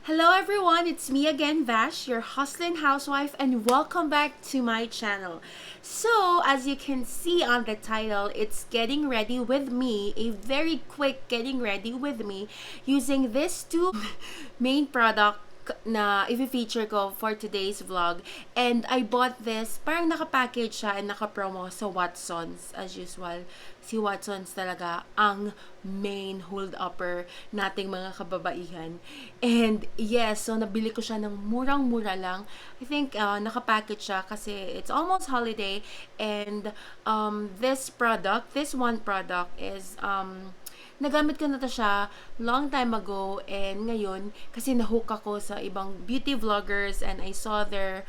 Hello everyone, it's me again, Vash, your hustling housewife, and welcome back to my channel. So, as you can see on the title, it's getting ready with me, a very quick getting ready with me, using these two main product na i-feature ko for today's vlog. And I bought this, parang nakapackage siya and nakapromo sa Watsons as usual. Si Watsons talaga ang main hold-upper nating mga kababaihan. And yes, so nabili ko siya ng murang-mura lang. I think nakapackage siya kasi it's almost holiday. And this one product is nagamit ko na to siya long time ago, and ngayon kasi nahook ako sa ibang beauty vloggers and I saw their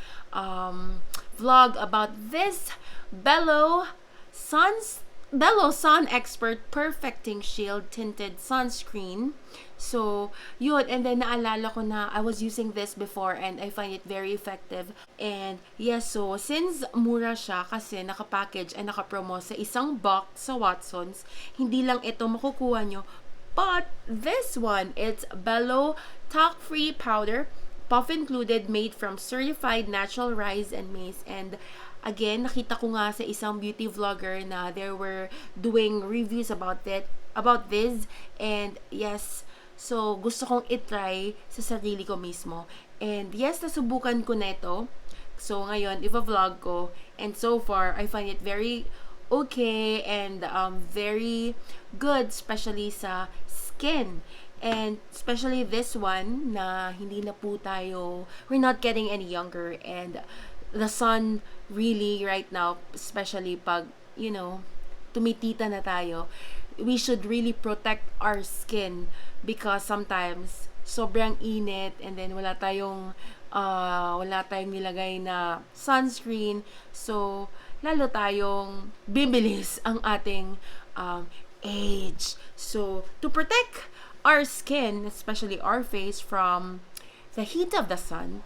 vlog about this Belo Sunexpert Perfecting Shield Tinted Sunscreen. So, yun. And then, naalala ko na I was using this before and I find it very effective. And, yes, so, since mura siya kasi nakapackage and nakapromo sa isang box sa Watsons, hindi lang ito makukuha nyo. But, this one, it's Belo Talc-Free Powder, puff included, made from certified natural rice and maize. And, again, nakita ko nga sa isang beauty vlogger na they were doing reviews about this. And, yes, so, gusto kong itry sa sarili ko mismo. And yes, nasubukan ko na ito. So, ngayon, i-vlog ko. And so far, I find it very okay and very good, especially sa skin. And especially this one na hindi na po tayo, we're not getting any younger. And the sun really right now, especially pag, tumitita na tayo, we should really protect our skin because sometimes sobrang init and then wala tayong nilagay na sunscreen, so lalo tayong bibilis ang ating age. So to protect our skin, especially our face, from the heat of the sun,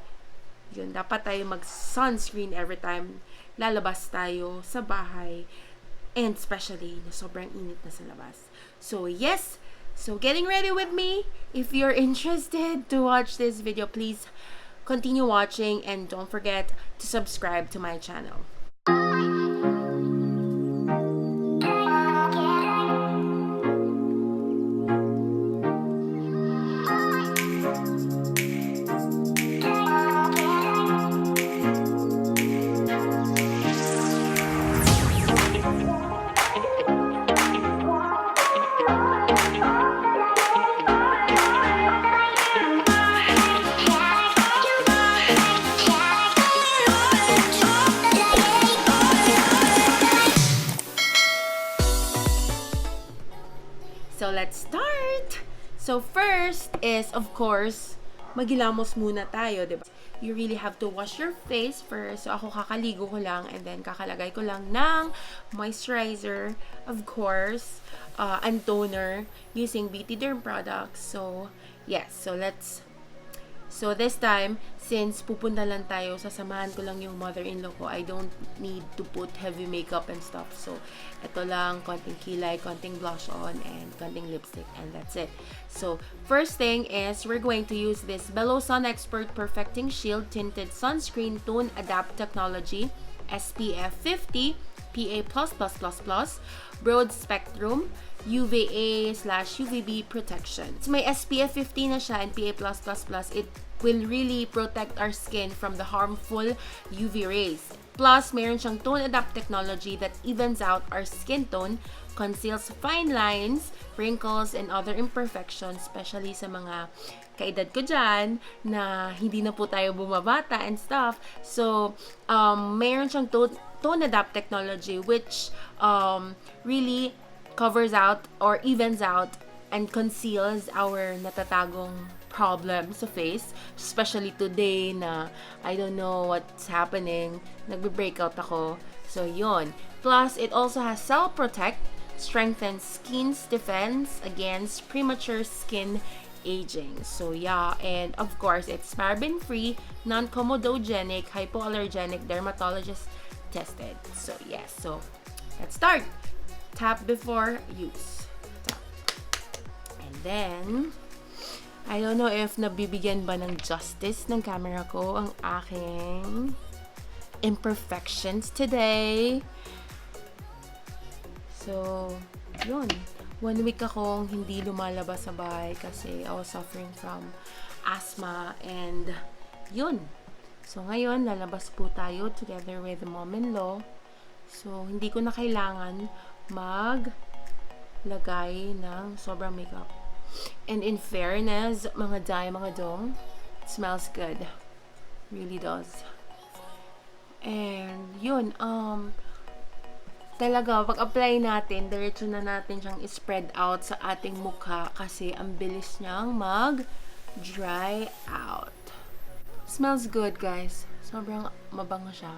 yun, dapat tayo mag-sunscreen every time lalabas tayo sa bahay. And especially na sobrang init na sa labas. So yes, so getting ready with me. If you're interested to watch this video, please continue watching and don't forget to subscribe to my channel. So, let's start! So, first is, of course, magilamos muna tayo, diba? You really have to wash your face first. So, ako kakaligo ko lang and then kakalagay ko lang ng moisturizer, of course, and toner using Beauty Derm products. So, yes. So, this time, since pupunta lang tayo, sasamahan ko lang yung mother-in-law ko, I don't need to put heavy makeup and stuff. So, ito lang, konting kilay, konting blush on, and konting lipstick, and that's it. So, first thing is, we're going to use this Belo Sunexpert Perfecting Shield Tinted Sunscreen Tone Adapt Technology, SPF 50, PA++++, Broad Spectrum, UVA/UVB protection. So, may SPF 50 na siya and PA+++. It will really protect our skin from the harmful UV rays. Plus, mayroon siyang tone adapt technology that evens out our skin tone, conceals fine lines, wrinkles, and other imperfections, especially sa mga kaedad ko dyan, na hindi na po tayo bumabata and stuff. So, mayroon siyang tone adapt technology which really covers out or evens out and conceals our natatagong problem sa face, especially today na I don't know what's happening, nagbe-breakout ako. So, yun. Plus, it also has Cell Protect, strengthens skin's defense against premature skin aging. So, yeah. And, of course, it's paraben-free, non-comedogenic, hypoallergenic, dermatologist tested. So, yes. So, let's start. Tap before use. Tap. And then, I don't know if nabibigyan ba ng justice ng camera ko ang aking imperfections today. So, yun. 1 week akong hindi lumalabas sa bahay kasi I was suffering from asthma and yun. So, ngayon, lalabas po tayo together with mom-in-law. So, hindi ko na kailangan maglagay ng sobrang makeup. And in fairness, mga day, mga dong, it smells good. Really does. And, yun, talaga, pag-apply natin, diretso na natin siyang spread out sa ating mukha kasi ang bilis niyang mag-dry out. Smells good, guys. Sobrang mabango siya.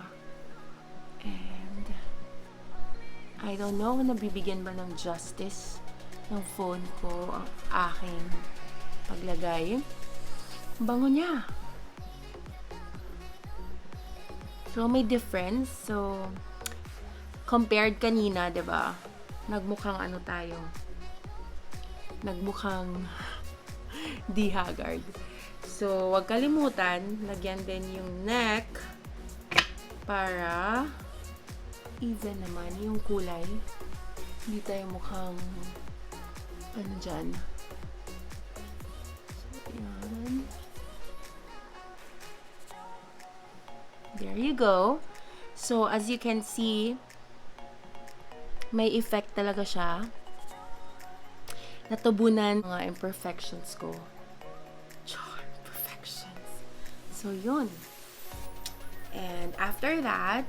And, I don't know kung nabibigyan ba ng justice ng phone ko ang aking paglagay. Bango niya. So, may difference. So, compared kanina, diba? Nagmukhang ano tayo? Nagmukhang di haggard. So, wag kalimutan, lagyan din yung neck para even naman yung kulay. Hindi tayo mukhang ano dyan. So, yan. There you go. So, as you can see, may effect talaga siya. Natubunan mga imperfections ko. Imperfections. So, yun. And after that,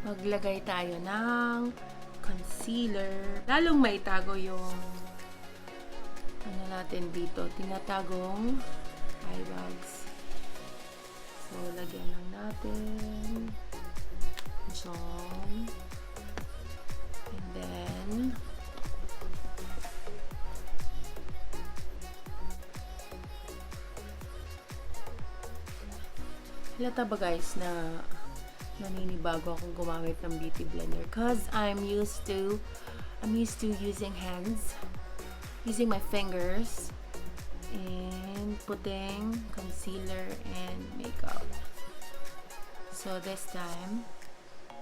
maglagay tayo ng concealer. Lalong maitago yung ano natin dito, tinatagong eye bags. So, lagyan lang natin. Diyan. And then, halata ba guys na naninibago akong gumamit ng beauty blender because I'm used to using using my fingers and putting concealer and makeup. So this time,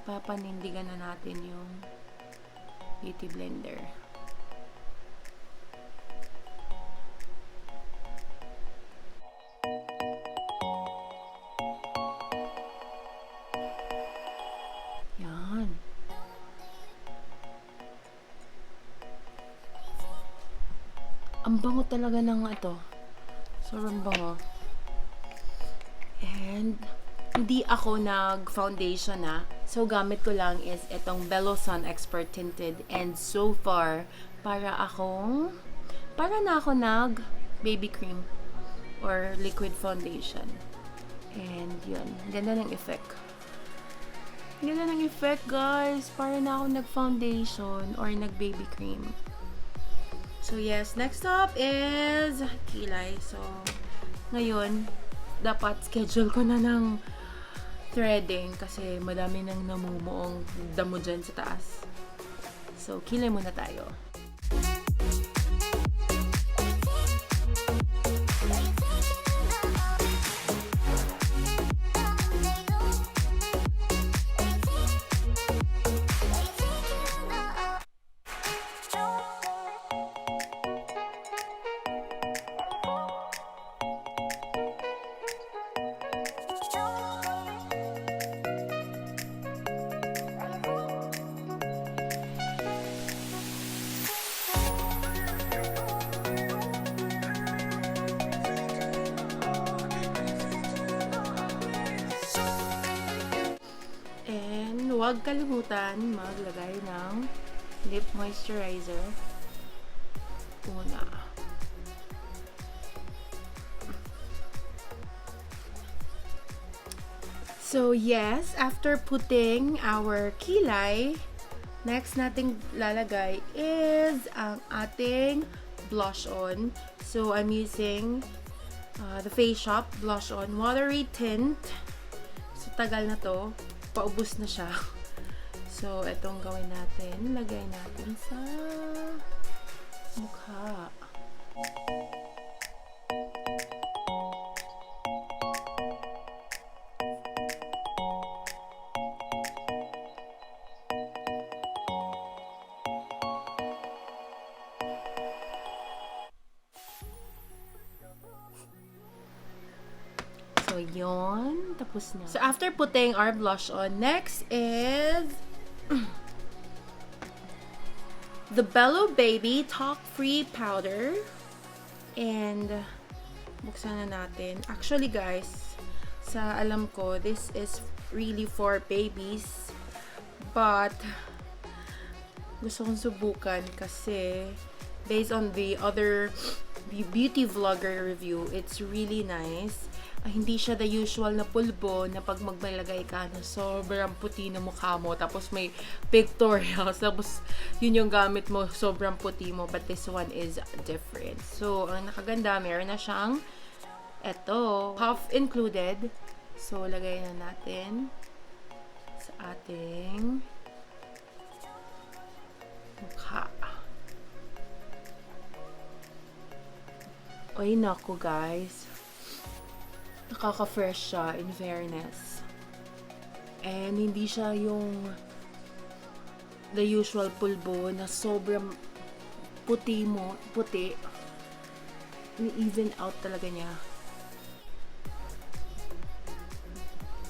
papanindigan na natin yung beauty blender. Yan. Ang bango talaga ng ito. Sobrang bango. And hindi ako nag-foundation na. So, gamit ko lang is itong Belo Sunexpert Tinted. And so far, para na ako nag-baby cream or liquid foundation. And yun. Ganda ng effect. Ganda ng effect, guys. Para na ako nag-foundation or nag-baby cream. So, yes. Next up is kilay. So, ngayon, dapat schedule ko na ng threading kasi madami nang namumuong damo dyan sa taas. So, kilay muna tayo. Huwag kalimutan maglagay ng lip moisturizer una. So yes, after putting our kilay, next nating lalagay is ang ating blush on. So I'm using TheFaceShop blush on Watery Tint. So tagal na to, paubos na siya. So, itong gawin natin, lagay natin sa mukha. So, yun. Tapos na. So, after putting our blush on, next is the Belo Baby Talc Free Powder. And buksan na natin. Actually, guys, sa alam ko, this is really for babies. But gusto kong subukan kasi based on the other beauty vlogger review, it's really nice. Hindi siya the usual na pulbo na pag magmalagay ka na sobrang puti na mukha mo tapos may pictorials tapos yun yung gamit mo, sobrang puti mo, but this one is different. So, ang nakaganda, meron na siyang eto, half included. So, lagay na natin sa ating mukha. Ay, naku guys. Nakaka-fresh siya, in fairness. And hindi siya yung the usual pulbo na sobrang puti. Ni-even out talaga niya.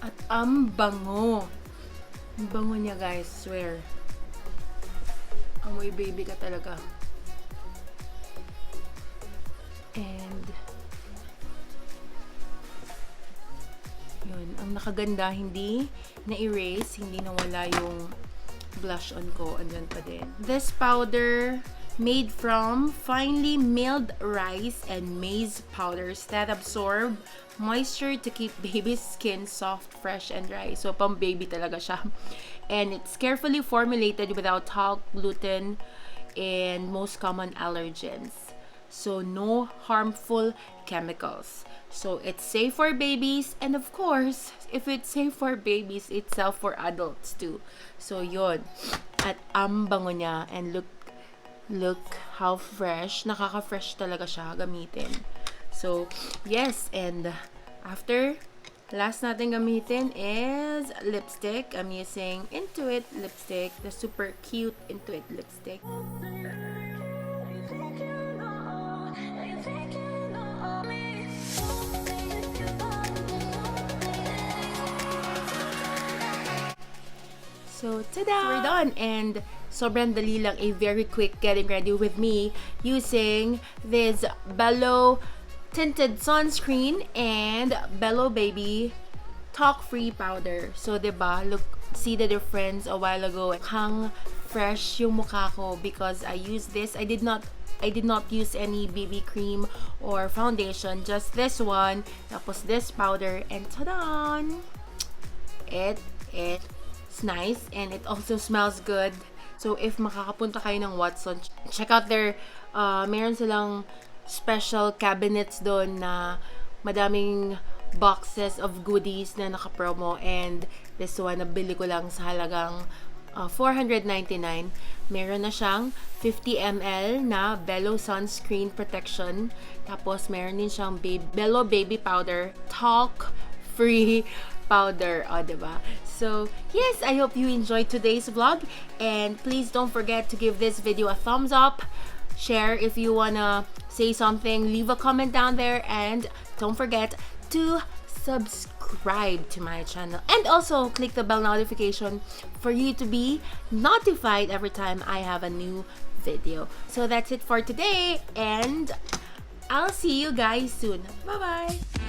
At ang bango. Ang bango niya, guys. Swear. Amoy baby ka talaga. And yun, ang nakaganda, hindi na-erase, hindi nawala yung blush on ko, andyan pa din. This powder made from finely milled rice and maize powders that absorb moisture to keep baby's skin soft, fresh, and dry. So, pang baby talaga siya. And it's carefully formulated without talc, gluten, and most common allergens. So, no harmful chemicals. So, it's safe for babies. And of course, if it's safe for babies, it's safe for adults too. So, yun. At ang bango niya. And look how fresh. Nakaka-fresh talaga siya gamitin. So, yes. And after, last natin gamitin is lipstick. I'm using Intuit lipstick. The super cute Intuit lipstick. So, tada! So, we're done. And sobrang dali lang, a very quick getting ready with me using this Belo Tinted Sunscreen and Belo Baby Talc Free Powder. So, diba? Look, see the difference a while ago. Hang fresh yung mukha ko because I used this. I did not use any BB cream or foundation. Just this one. Tapos this powder. And tada! It's nice and it also smells good. So if makakapunta kayo ng Watson, check out their meron silang special cabinets doon na madaming boxes of goodies na naka-promo, and this one nabili ko lang sa halagang $499. Meron na siyang 50 ml na Belo Sunscreen Protection. Tapos meron din siyang Belo Baby Powder Talc Free Powder, diba? So, yes, I hope you enjoyed today's vlog, and please don't forget to give this video a thumbs up, share if you wanna say something, leave a comment down there, and don't forget to subscribe to my channel, and also click the bell notification for you to be notified every time I have a new video. So that's it for today, and I'll see you guys soon. Bye-bye!